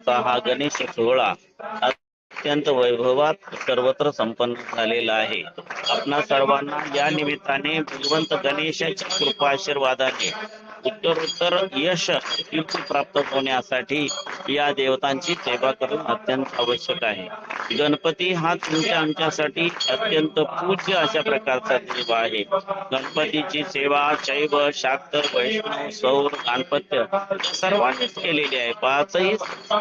होता हा गणेश सोहळा अत्यंत वैभवात सर्वत्र संपन्न झालेला आहे. आपणा सर्वांना या निमित्ताने भगवंत गणेशाच्या कृपा आशीर्वादाने उत्तरोत्तर यश कीर्ती प्राप्त होण्यासाठी या देवतांची सेवा करणं अत्यंत आवश्यक आहे. गणपती हा तुमच्या आमच्यासाठी अत्यंत पूज्य अशा प्रकारचा देव आहे. गणपतीची सेवा शैव शाक्त वैष्णव सौर दाम्पत्य सर्वांनीच केलेली आहे. पाचही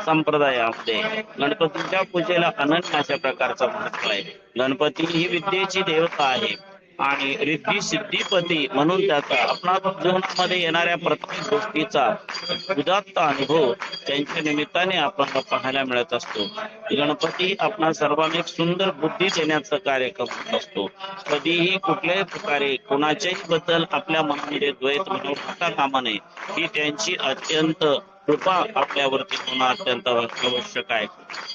संप्रदायामध्ये गणपतीच्या पूजेला अनन्य अशा प्रकारचा महत्व आहे. गणपती ही विद्येची देवता आहे आणि रिद्धी सिद्धीपती म्हणून त्याचा आपल्या जीवनामध्ये येणाऱ्या प्रत्येक गोष्टीचा उदात्त अनुभव त्यांच्या निमित्ताने आपल्याला पाहायला मिळत असतो. गणपती आपल्या सर्वांना एक सुंदर बुद्धी देण्याचं कार्य करत असतो. कधीही कुठल्याही प्रकारे कोणाच्याही बद्दल आपल्या मनामध्ये द्वैत होता कामा नये. ही त्यांची अत्यंत कृपा आपल्यावरती होणं अत्यंत आवश्यक आहे.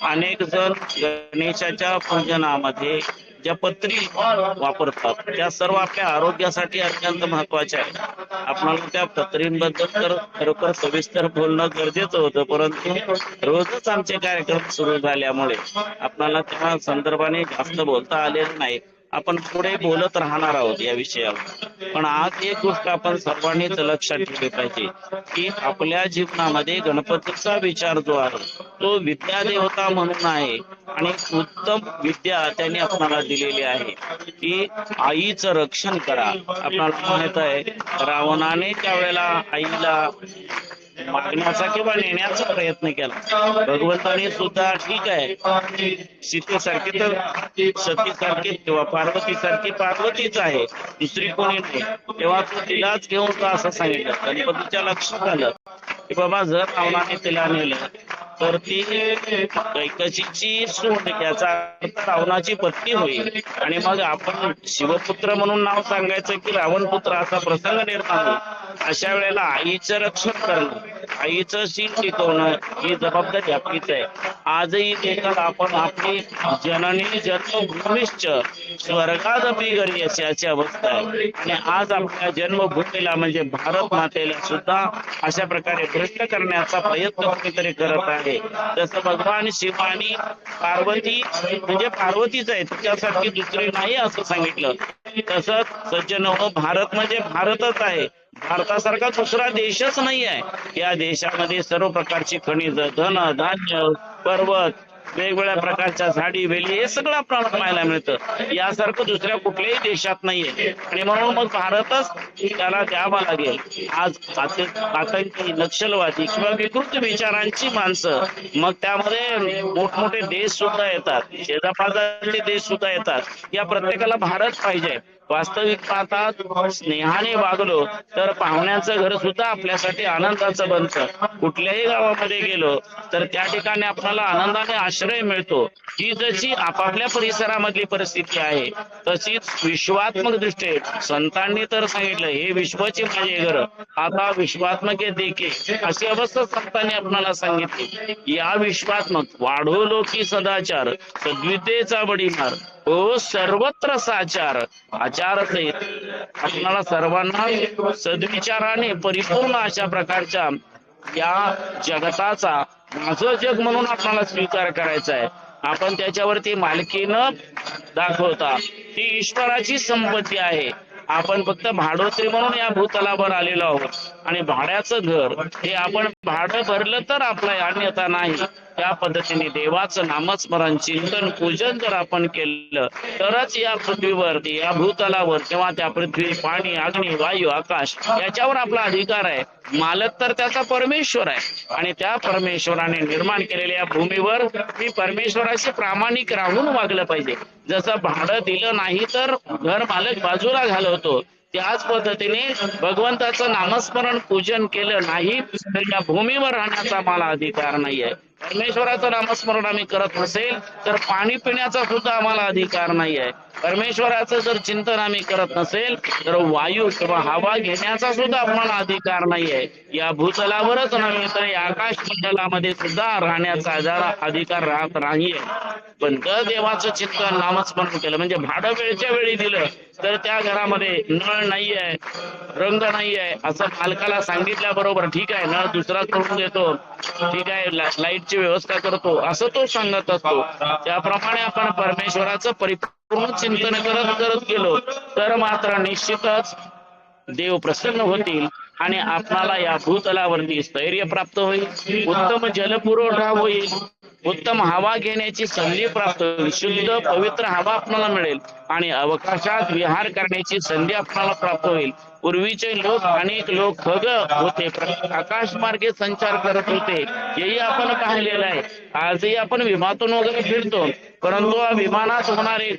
अनेक जण गणेशाच्या पूजनामध्ये ज्या पत्री वापरतात त्या सर्व आपल्या आरोग्यासाठी अत्यंत महत्वाच्या आहेत. आपल्याला त्या पत्रींबद्दल तर खरोखर सविस्तर बोलणं गरजेचं होतं, परंतु रोजच आमचे कार्यक्रम सुरू झाल्यामुळे आपल्याला त्या संदर्भाने जास्त बोलता आलेलं नाही. आपण पुढे बोलत राहणार आहोत या विषयावर. पण आज एक गोष्ट आपण सर्वांनीच लक्षात ठेवली पाहिजे की आपल्या जीवनामध्ये गणपतीचा विचार जो आहे तो विद्या देवता म्हणून आहे आणि उत्तम विद्या त्यांनी आपल्याला दिलेली आहे की आईचं रक्षण करा. आपल्याला माहित आहे रावणाने त्यावेळेला आईला मागण्याचा किंवा नेण्याचा प्रयत्न केला. भगवंताने सुद्धा ठीक आहे सीतेसारखी तर सतीसारखी किंवा पार्वतीसारखी पार्वतीच आहे, दुसरी कोणी नाही, तेव्हा तू तिलाच घेऊन का असं सांगितलं. गणपतीच्या लक्षात आलं की बाबा जर रावणाने तिला नेलं तर ती कैकसीची सून याचा अर्थ रावणाची पत्नी होईल आणि मग आपण शिवपुत्र म्हणून नाव सांगायचं की रावणपुत्र असा प्रसंग निर्माण होईल. अशा वेळेला आईचं रक्षण करणं, आईचं शील टिकवणं ही जबाबदारी आपलीच आहे. आजही देखील आपण आपली जननी जन्मभूमीश्च स्वर्गादपि गरीयसी अशी अवस्था आहे आणि आज आपल्या जन्मभूमीला म्हणजे भारत मातेला सुद्धा अशा प्रकारे भ्रष्ट करण्याचा प्रयत्न कोणीतरी करत आहे. जसं भगवान शिव आणि पार्वती म्हणजे पार्वतीच आहे, तिच्यासारखी दुसरी नाही असं सांगितलं. तसंच सज्जन भारत म्हणजे भारतच आहे, भारतासारखा दुसरा देशच नाही आहे. या देशामध्ये सर्व प्रकारची खनिज धन धान्य पर्वत वेगवेगळ्या प्रकारच्या झाडी वेली हे सगळं आपल्याला पाहायला मिळतं. यासारखं दुसऱ्या कुठल्याही देशात नाहीये आणि म्हणून मग भारतच त्याला द्यावा लागेल. आज आतंकी नक्षलवादी किंवा विकृत विचारांची माणसं मग त्यामध्ये मोठमोठे देश सुद्धा येतात, शेजापाजारचे देश सुद्धा येतात. या प्रत्येकाला भारत पाहिजे. वास्तविक पाहतात स्नेहाने वागलो तर पाहुण्यांचं घर सुद्धा आपल्यासाठी आनंदाचं बनतं. कुठल्याही गावामध्ये गेलो तर त्या ठिकाणी आपल्याला आनंदाने आश्रय मिळतो. ही जशी आपापल्या परिसरामधली परिस्थिती आहे तशीच विश्वात्मक दृष्टी संतांनी तर सांगितलं हे विश्वाचे माझे घर आता विश्वात्मक देखील अशी अवस्था संतांनी आपल्याला सांगितली. या विश्वात्मक वाढो लोकी सदाचार सद्विद्येचा बडीमार हो सर्वत्र साचार आचार सहित आपल्याला सर्वांना सद्विचाराने परिपूर्ण अशा प्रकारच्या या जगताचा माझं जग म्हणून आपल्याला स्वीकार करायचा आहे. आपण त्याच्यावरती मालकी न दाखवता ती ईश्वराची संपत्ती आहे. आपण फक्त भाडोत्री म्हणून या भूतलावर आलेलो आहोत आणि भाड्याचं घर हे आपण भाडं भरलं तर आपलं अन्यथा नाही. त्या पद्धतीने देवाचं नामस्मरण चिंतन पूजन जर आपण केलं तरच या पृथ्वीवरती या भूतलावर किंवा त्या पृथ्वी पाणी अग्नी वायू आकाश याच्यावर आपला अधिकार आहे. मालक तर त्याचा परमेश्वर आहे आणि त्या परमेश्वराने निर्माण केलेल्या या भूमीवर मी परमेश्वराशी प्रामाणिक राहून वागलं पाहिजे. जसं भाडं दिलं नाही तर घर मालक बाजूला घालवतो त्याच पद्धतीने भगवंताचं नामस्मरण पूजन केलं नाही तर या भूमीवर राहण्याचा मला अधिकार नाहीये. परमेश्वराचं नामस्मरण आम्ही करत नसेल तर पाणी पिण्याचा सुद्धा आम्हाला अधिकार नाही आहे. परमेश्वराचं जर चिंतन आम्ही करत नसेल तर वायू किंवा हवा घेण्याचा सुद्धा आम्हाला अधिकार नाही आहे. या भूतलावरच नव्हे तर या आकाश मंडलामध्ये सुद्धा राहण्याचा अधिकार राहत नाहीये. पण जर देवाचं चिंतन नामस्मरण केलं म्हणजे भाडं वेळच्या वेळी दिलं तर त्या घरामध्ये नळ नाही आहे, रंग नाही आहे असं मालकाला सांगितल्याबरोबर ठीक आहे नळ दुसरा करून देतो, ठीक आहे लाईटची व्यवस्था करतो असं तो सांगत असतो. त्याप्रमाणे आपण परमेश्वराचं परिपूर्ण चिंतन करत करत गेलो तर मात्र निश्चितच देव प्रसन्न होतील आणि आपणाला या भूतलावरती स्थैर्य प्राप्त होईल, उत्तम जलपुरवठा होईल, उत्तम हवा घेण्याची संधी प्राप्त होईल, शुद्ध पवित्र हवा आपल्याला मिळेल आणि अवकाशात विहार करण्याची संधी आपल्याला प्राप्त होईल. पूर्वीचे लोक अनेक लोक खग होते, आकाश मार्गे संचार करत होते, हेही आपण पाहिलेलं आहे. आजही आपण विमानातून वगैरे फिरतो, परंतु विमानात होणारे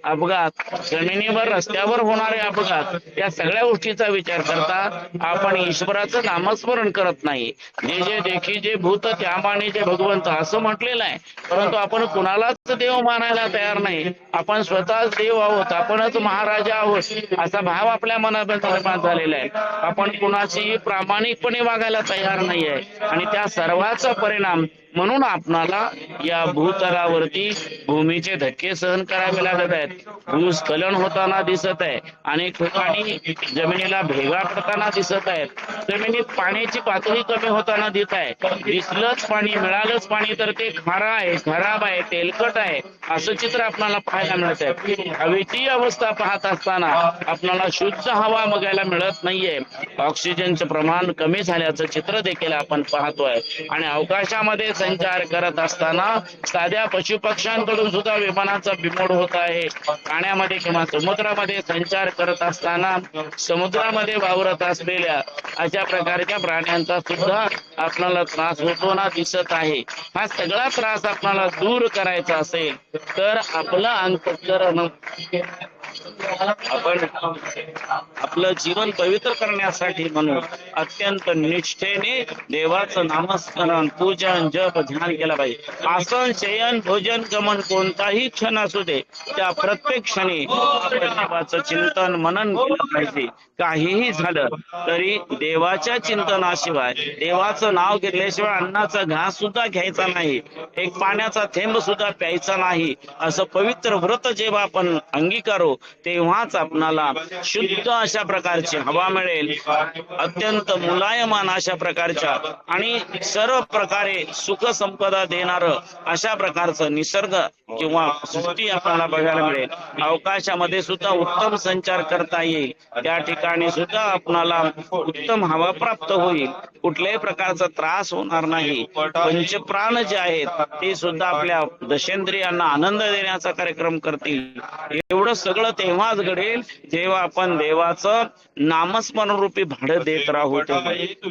अपघात, जमिनीवर रस्त्यावर होणारे अपघात या सगळ्या गोष्टीचा विचार करता आपण ईश्वराचं नामस्मरण करत नाही. जे जे देखी जे भूत त्या माने जे भगवंत असं म्हटलेलं आहे, परंतु आपण कुणालाच देव मानायला तयार नाही. आपण स्वतःच देव आहोत, आपणच महाराजा आहोत असा भाव आपल्या मनात निर्माण झालेला आहे. आपण कुणाशी प्रामाणिकपणे वागायला तयार नाही आहे आणि त्या सर्वाचा परिणाम म्हणून आपणाला या भूतलावरती भूमीचे धक्के सहन करावे लागत आहेत, भूस्खलन होताना दिसत आहे, अनेक ठिकाणी जमिनीला भेगा पडताना दिसत आहेत, जमिनीत पाण्याची पातळी कमी होताना दिसत आहे. दिसलंच पाणी, मिळालंच पाणी तर ते खारं आहे, खराब आहे, तेलकट आहे असं चित्र आपल्याला पाहायला मिळत आहे. हवेची अवस्था पाहत असताना आपल्याला शुद्ध हवा बघायला मिळत नाहीये, ऑक्सिजनचं प्रमाण कमी झाल्याचं चित्र देखील आपण पाहतोय आणि अवकाशामध्ये संचार करत असताना साध्या पशुपक्ष्यांकडून सुद्धा विमानाचा बिमोड होत आहे. पाण्यामध्ये किंवा समुद्रामध्ये संचार करत असताना समुद्रामध्ये वावरत असलेल्या अशा प्रकारच्या प्राण्यांचा सुद्धा आपल्याला त्रास होताना दिसत आहे. हा सगळा त्रास आपल्याला दूर करायचा असेल तर आपलं अंतःकरण आपण आपलं जीवन पवित्र करण्यासाठी म्हणून अत्यंत निष्ठेने देवाचं नामस्मरण, पूजन, जप, ध्यान केलं पाहिजे. आसन, शयन, भोजन, गमन कोणताही क्षण असू दे त्या प्रत्येक क्षणी आपण देवाचं चिंतन मनन केलं पाहिजे. काहीही झालं तरी देवाच्या चिंतनाशिवाय, देवाचं नाव घेतल्याशिवाय अन्नाचा घास सुद्धा घ्यायचा नाही, एक पाण्याचा थेंब सुद्धा प्यायचा नाही. असं पवित्र व्रत जेव्हा आपण अंगीकारू तेव्हाच आपणाला शुद्ध अशा प्रकारची हवा मिळेल, अत्यंत मुलायमान अशा प्रकारच्या आणि सर्व प्रकारे सुख संपदा देणार अशा प्रकारचं निसर्ग किंवा सृष्टी आपल्याला बघायला मिळेल. अवकाशामध्ये सुद्धा उत्तम संचार करता येईल, त्या ठिकाणी सुद्धा आपणाला उत्तम हवा प्राप्त होईल, कुठल्याही प्रकारचा त्रास होणार नाही. पंचप्राण जे आहेत ते सुद्धा आपल्या दशेंद्रियांना आनंद देण्याचा कार्यक्रम करतील. एवढं सगळं तेव्हाच घडेल जेव्हा आपण देवाचं नामस्मरण रूपी भाडं देत राहू.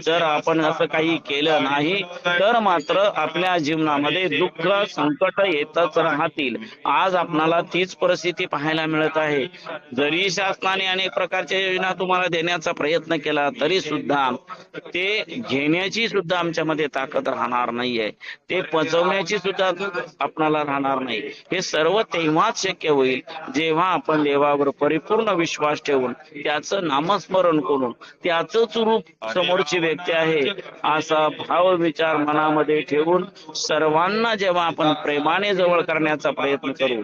जर आपण असं काही केलं नाही तर मात्र आपल्या जीवनामध्ये दुःख संकट येतच राहतील. आज आपणाला तीच परिस्थिती पाहायला मिळत आहे. जरी शासनाने अनेक प्रकारच्या योजना तुम्हाला देण्याचा प्रयत्न केला तरी सुद्धा ते घेण्याची सुद्धा आमच्यामध्ये ताकद राहणार नाहीये, ते पचवण्याची सुद्धा आपणाला राहणार नाही. हे सर्व तेव्हाच शक्य होईल जेव्हा आपण देवावर परिपूर्ण विश्वास ठेवून त्याचं नामस्मरण करून त्याचंच रूप समोरची व्यक्ती आहे असा भाव विचार मनामध्ये ठेवून सर्वांना जेव्हा आपण प्रेमाने जवळ करण्याचा प्रयत्न करू,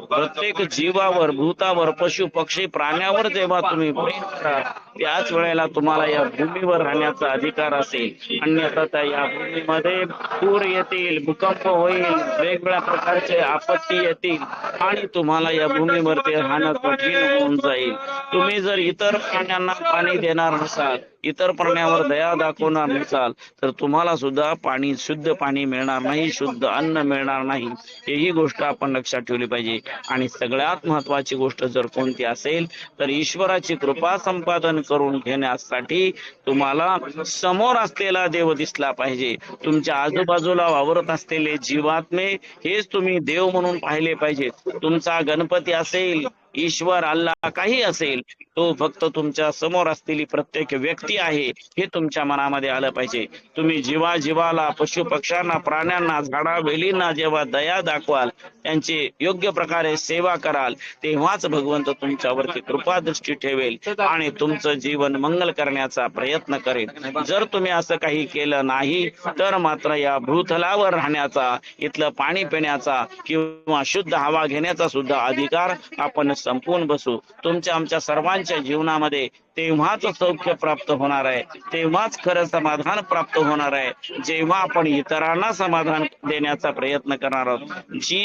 प्रत्येक जीवावर, भूतावर, पशु पक्षी प्राण्यावर जेव्हा तुम्ही प्रेम करा त्याच वेळेला तुम्हाला या भूमीवर राहण्याचा अधिकार असेल. अन्यथा या भूमीमध्ये पूर येतील, भूकंप होईल, वेगवेगळ्या प्रकारचे आपत्ती येतील आणि तुम्हाला या भूमीवरती राहणं कठीण होऊन जाईल. तुम्ही जर इतर प्राण्यांना पाणी देणार नसाल, इतर प्राण्यावर दया दाखवणार नसाल तर तुम्हाला सुद्धा पाणी, शुद्ध पाणी मिळणार नाही, शुद्ध अन्न मिळणार नाही. ही गोष्ट आपण लक्षात ठेवली पाहिजे. आणि सगळ्यात महत्वाची गोष्ट जर कोणती असेल तर ईश्वराची कृपा संपादन करून घेण्यासाठी तुम्हाला समोर असलेला देव दिसला पाहिजे. तुमच्या आजूबाजूला वावरत असलेले जीवात्मे हेच तुम्ही देव म्हणून पाहिले पाहिजे. तुमचा गणपती असेल, ईश्वर, अल्लाह काही असेल, तो फक्त तुमच्या समोर असलेली प्रत्येक व्यक्ती आहे हे तुमच्या मनामध्ये आलं पाहिजे. तुम्ही जीवाला, पशु पक्ष्यांना, प्राण्यांना, झाडा वेलींना जेव्हा दया दाखवाल, त्यांची योग्य प्रकारे सेवा कराल, तेव्हाच भगवंत तुमच्यावरती कृपा दृष्टी ठेवेल आणि तुमचं जीवन मंगल करण्याचा प्रयत्न करेल. जर तुम्ही असं काही केलं नाही तर मात्र या भूतलावर राहण्याचा, इथलं पाणी पिण्याचा किंवा शुद्ध हवा घेण्याचा सुद्धा अधिकार आपण संपवून बसू. तुमच्या आमच्या सर्वांच्या जीवनामध्ये तेव्हाच सौख्य प्राप्त होणार आहे, तेव्हाच खरं समाधान प्राप्त होणार आहे, जेव्हा आपण इतरांना समाधान देण्याचा प्रयत्न करणार आहोत.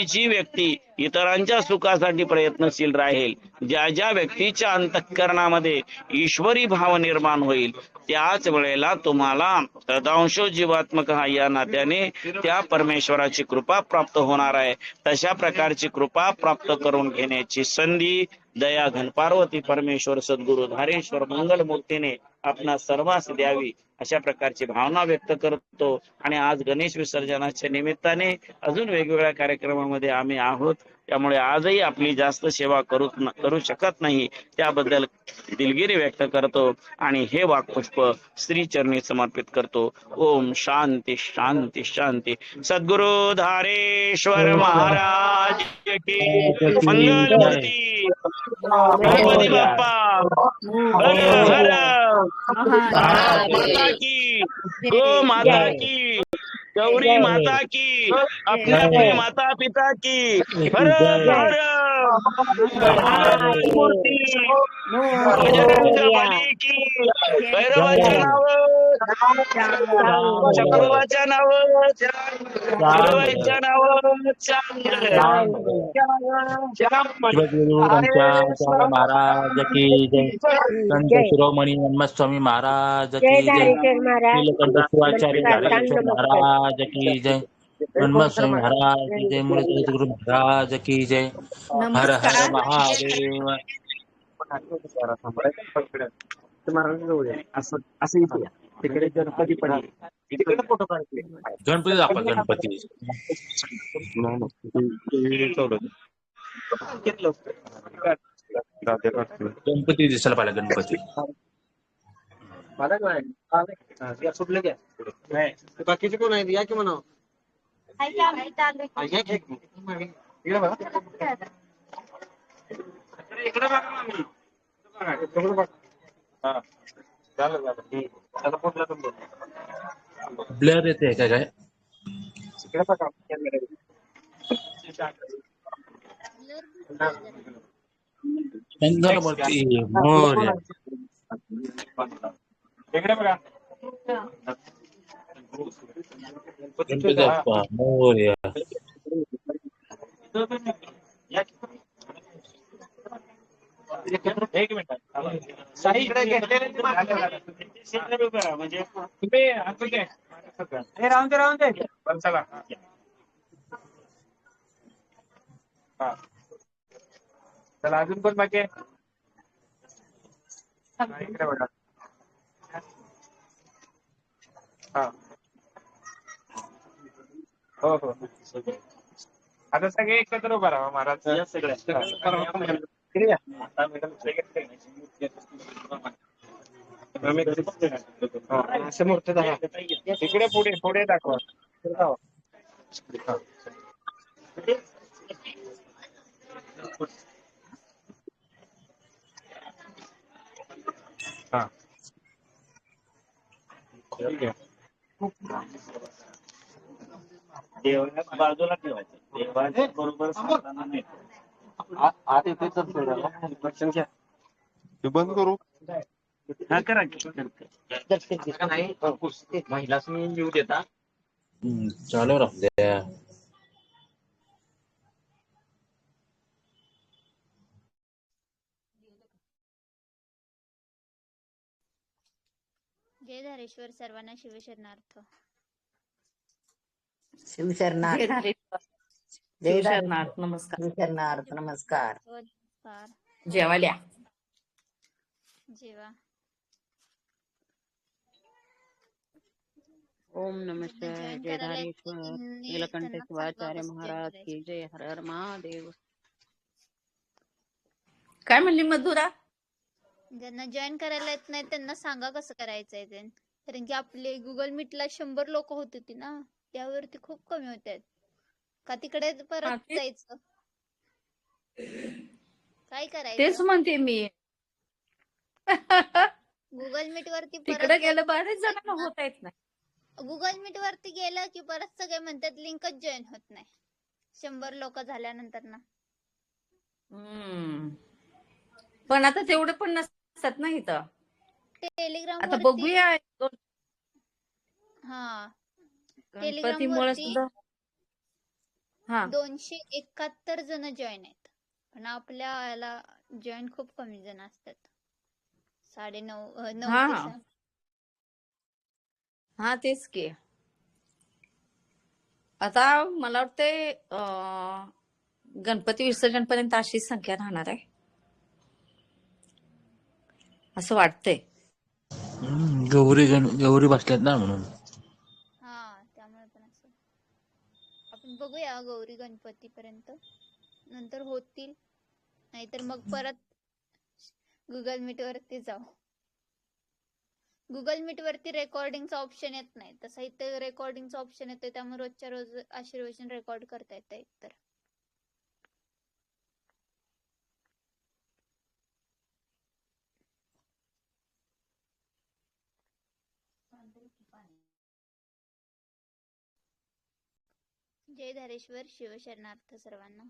जी व्यक्ती इतरांच्या सुखासाठी प्रयत्नशील राहील, ज्या व्यक्तीच्या अंतःकरणामध्ये ईश्वरी भाव निर्माण होईल, त्याच वेळेला तुम्हाला तदांश जीवात्मक या नात्याने त्या परमेश्वराची कृपा प्राप्त होणार आहे. तशा प्रकारची कृपा प्राप्त करून घेण्याची संधी दया घन पार्वती परमेश्वर सद्गुरु धारेश्वर मंगल मूर्तीने आपणा सर्वांस द्यावी, अशा प्रकारची भावना व्यक्त करतो. आणि आज गणेश विसर्जनाच्या निमित्ताने अजून वेगवेगळ्या कार्यक्रमामध्ये आम्ही आहोत, त्यामुळे आजही आपली जास्त सेवा करू शकत नाही, त्याबद्दल दिलगिरी व्यक्त करतो आणि हे वाक्पुष्प श्री चरणी समर्पित करतो. ओम शांती शांती शांती. सद्गुरु धारेश्वर महाराज की मंगल मूर्ती. गणपती बाप्पा हर हर. भारत माता की, गो माता की, गौरी माता की, अपने माता पिता की हर हर. मंगल मूर्ती. बजरंग बली की, भैरवाच्या नावावर, चक्रोबाच्या नावावर, भैरवाच्या नावावर, शिवगुरुरांच्या महाराज की जय. संत शिरोमणी हनुमंतस्वामी महाराज की जय. नीलकंठ शिवाचार्य धारेश्वर महाराज की जय. हनुमंतस्वामी महाराज की जय. मूळ गुरु महाराज की जय. हर हर महादेव. तिकडे गणपती पण तिकडे फोटो काढते. गणपती दाखवा. गणपती गणपती दिसायला पाहिजे. गणपती बाकीचे कोण आहेत या की म्हणा. ब्लर येते काय? मंगलमूर्ती मोरया. गणपती बाप्पा मोरया. एक मिनिट. साई इकडे घेतलेले म्हणजे तुम्ही असं काय राहून दे पण चला. चला अजून कोण बाकी आहे? इकडे बघा. हा हो हो. आता सगळे एकत्र उभा राहा महाराज. सगळ्या मूर्ती इकडे पुढे पुढे दाखवा. हा देवाला बाजूला ठेवायचं. देवाच्या बरोबर सांगताना नाही. आत येते दर्शन घ्या. बंद करू. हा करा नाही. महिलाच मी येऊ देता. चालू राहू द्या. जय धारेश्वर. सर्वांना शिवशरणार्थ. शिवशरणार्थ. जय शिवशरणार्थ. नमस्कार. शिवशरणार्थ. नमस्कार. नमस्कार. जेवाल्या. जेवा. ओम नमः शिवाय. जय धारेश्वर. नीलकंठ शिवाचार्य महाराज की जय. हर हर महादेव. काय म्हणली मधुरा? ज्यांना जॉईन करायला येत नाही त्यांना सांगा कसं करायचंय ते. कारण की आपले गुगल मीटला 100 लोक होत होती ना, त्यावरती खूप कमी होत आहेत. का तिकडे हा परत तेच जायचं? काय तेच करायचं? म्हणते मी. गुगल मीट वरती तिकडे परत गेलं बरेच जायचं जणांना ना. होता येत नाही. गुगल मीट वरती गेलं की परत सगळे म्हणतात लिंकच जॉईन होत नाही 100 लोक झाल्यानंतर ना. हम्म. पण आता तेवढे पण नसतात ना इथं. टेलिग्राम आता वरती बघूया हा टेलिग्राम गणपतीमुळे वरती सुद्धा. हा 271 जण जॉईन आहेत, पण आपल्या याला जॉईन खूप कमी जण असतात. 9.5 9 हा ते 6. हा तेच की. आता मला वाटते गणपती विसर्जन पर्यंत अशीच संख्या राहणार आहे असं वाटतंय. गौरी बसल्यात ना म्हणून. हा त्यामुळे पण असं आपण बघूया गौरी गणपती पर्यंत, नंतर होतील नाहीतर मग परत गुगल मीट वरती जाऊ. गुगल मीट वरती रेकॉर्डिंगचा ऑप्शन येत नाही, तसं इथे रेकॉर्डिंगचा ऑप्शन येतोय, त्यामुळे रोजच्या रोज आशीर्वचन रेकॉर्ड करता येतं एकतर. जय धारेश्वर शिवशरणार्थ सर्वांना.